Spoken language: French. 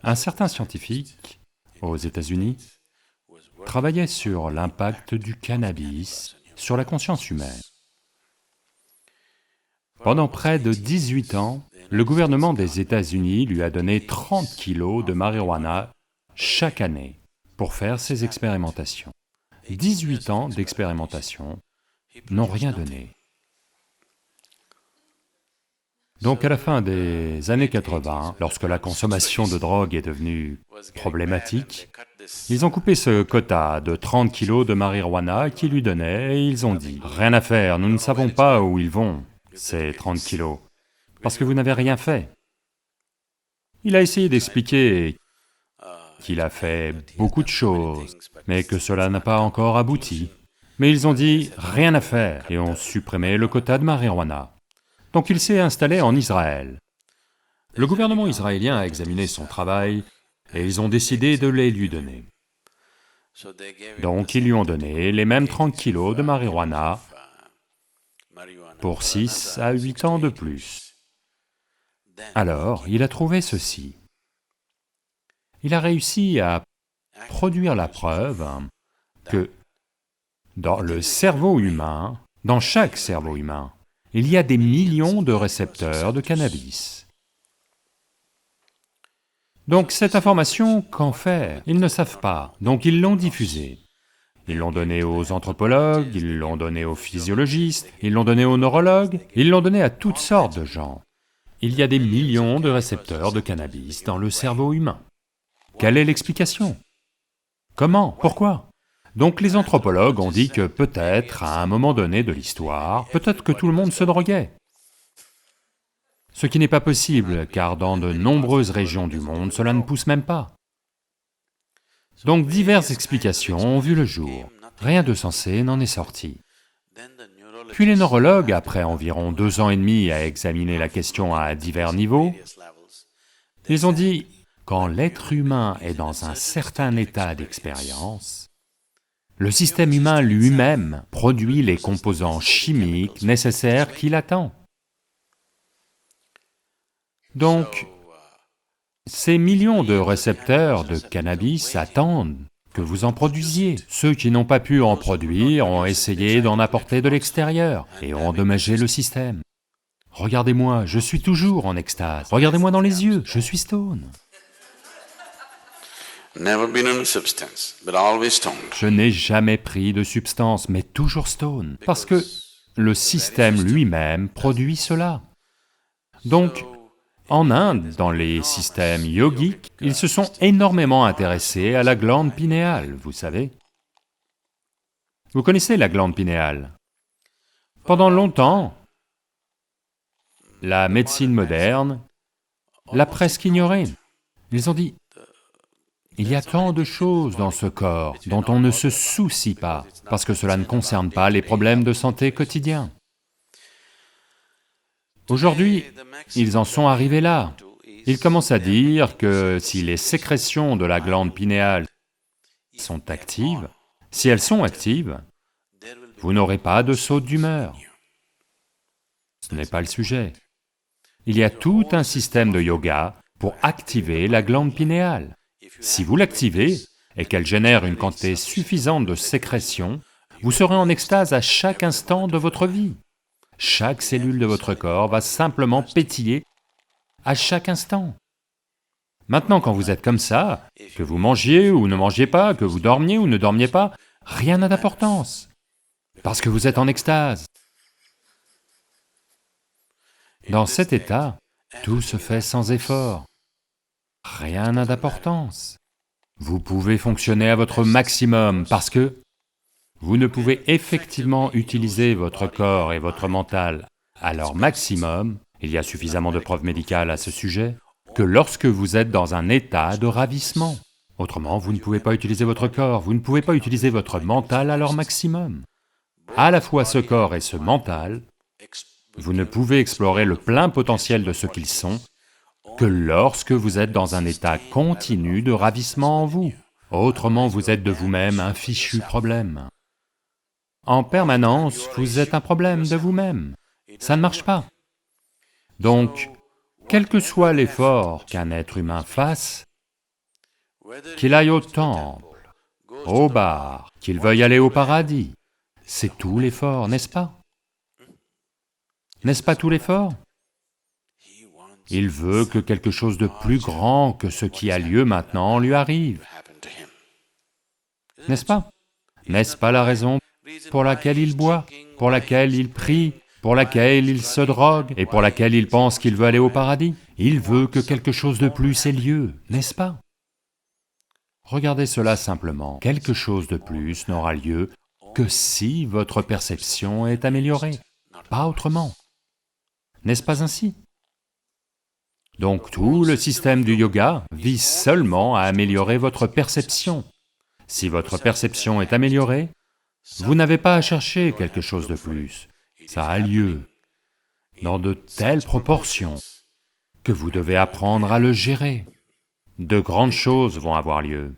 Un certain scientifique, aux États-Unis, travaillait sur l'impact du cannabis sur la conscience humaine. Pendant près de 18 ans, le gouvernement des États-Unis lui a donné 30 kilos de marijuana chaque année pour faire ses expérimentations. 18 ans d'expérimentation n'ont rien donné. Donc à la fin des années 80, lorsque la consommation de drogue est devenue problématique, ils ont coupé ce quota de 30 kilos de marijuana qu'ils lui donnaient et ils ont dit « Rien à faire, nous ne savons pas où ils vont, ces 30 kilos, parce que vous n'avez rien fait. » Il a essayé d'expliquer qu'il a fait beaucoup de choses, mais que cela n'a pas encore abouti. Mais ils ont dit « Rien à faire » et ont supprimé le quota de marijuana. Donc il s'est installé en Israël. Le gouvernement israélien a examiné son travail et ils ont décidé de les lui donner. Donc ils lui ont donné les mêmes 30 kilos de marijuana pour 6 à 8 ans de plus. Alors, il a trouvé ceci. Il a réussi à produire la preuve que dans le cerveau humain, dans chaque cerveau humain, il y a des millions de récepteurs de cannabis. Donc cette information, qu'en faire? Ils ne savent pas, donc ils l'ont diffusée. Ils l'ont donnée aux anthropologues, ils l'ont donnée aux physiologistes, ils l'ont donnée aux neurologues, ils l'ont donnée à toutes sortes de gens. Il y a des millions de récepteurs de cannabis dans le cerveau humain. Quelle est l'explication? Comment? Pourquoi? Donc les anthropologues ont dit que peut-être, à un moment donné de l'histoire, peut-être que tout le monde se droguait. Ce qui n'est pas possible, car dans de nombreuses régions du monde, cela ne pousse même pas. Donc diverses explications ont vu le jour, rien de sensé n'en est sorti. Puis les neurologues, après environ 2 ans et demi à examiner la question à divers niveaux, ils ont dit, quand l'être humain est dans un certain état d'expérience, le système humain lui-même produit les composants chimiques nécessaires qu'il attend. Donc, ces millions de récepteurs de cannabis attendent que vous en produisiez. Ceux qui n'ont pas pu en produire ont essayé d'en apporter de l'extérieur et ont endommagé le système. Regardez-moi, je suis toujours en extase. Regardez-moi dans les yeux, je suis stone. Je n'ai jamais pris de substance, mais toujours stone, parce que le système lui-même produit cela. Donc, en Inde, dans les systèmes yogiques, ils se sont énormément intéressés à la glande pinéale, vous savez. Vous connaissez la glande pinéale? Pendant longtemps, la médecine moderne l'a presque ignorée. Ils ont dit, il y a tant de choses dans ce corps dont on ne se soucie pas, parce que cela ne concerne pas les problèmes de santé quotidiens. Aujourd'hui, ils en sont arrivés là. Ils commencent à dire que si les sécrétions de la glande pinéale sont actives, si elles sont actives, vous n'aurez pas de saute d'humeur. Ce n'est pas le sujet. Il y a tout un système de yoga pour activer la glande pinéale. Si vous l'activez et qu'elle génère une quantité suffisante de sécrétion, vous serez en extase à chaque instant de votre vie. Chaque cellule de votre corps va simplement pétiller à chaque instant. Maintenant, quand vous êtes comme ça, que vous mangiez ou ne mangiez pas, que vous dormiez ou ne dormiez pas, rien n'a d'importance, parce que vous êtes en extase. Dans cet état, tout se fait sans effort. Rien n'a d'importance. Vous pouvez fonctionner à votre maximum parce que vous ne pouvez effectivement utiliser votre corps et votre mental à leur maximum, il y a suffisamment de preuves médicales à ce sujet, que lorsque vous êtes dans un état de ravissement. Autrement, vous ne pouvez pas utiliser votre corps, vous ne pouvez pas utiliser votre mental à leur maximum. À la fois ce corps et ce mental, vous ne pouvez explorer le plein potentiel de ce qu'ils sont que lorsque vous êtes dans un état continu de ravissement en vous. Autrement, vous êtes de vous-même un fichu problème. En permanence, vous êtes un problème de vous-même. Ça ne marche pas. Donc, quel que soit l'effort qu'un être humain fasse, qu'il aille au temple, au bar, qu'il veuille aller au paradis, c'est tout l'effort, n'est-ce pas? N'est-ce pas tout l'effort? Il veut que quelque chose de plus grand que ce qui a lieu maintenant lui arrive, n'est-ce pas? N'est-ce pas la raison pour laquelle il boit, pour laquelle il prie, pour laquelle il se drogue et pour laquelle il pense qu'il veut aller au paradis? Il veut que quelque chose de plus ait lieu, n'est-ce pas? Regardez cela simplement, quelque chose de plus n'aura lieu que si votre perception est améliorée, pas autrement. N'est-ce pas ainsi? Donc tout le système du yoga vise seulement à améliorer votre perception. Si votre perception est améliorée, vous n'avez pas à chercher quelque chose de plus. Ça a lieu, dans de telles proportions, que vous devez apprendre à le gérer. De grandes choses vont avoir lieu.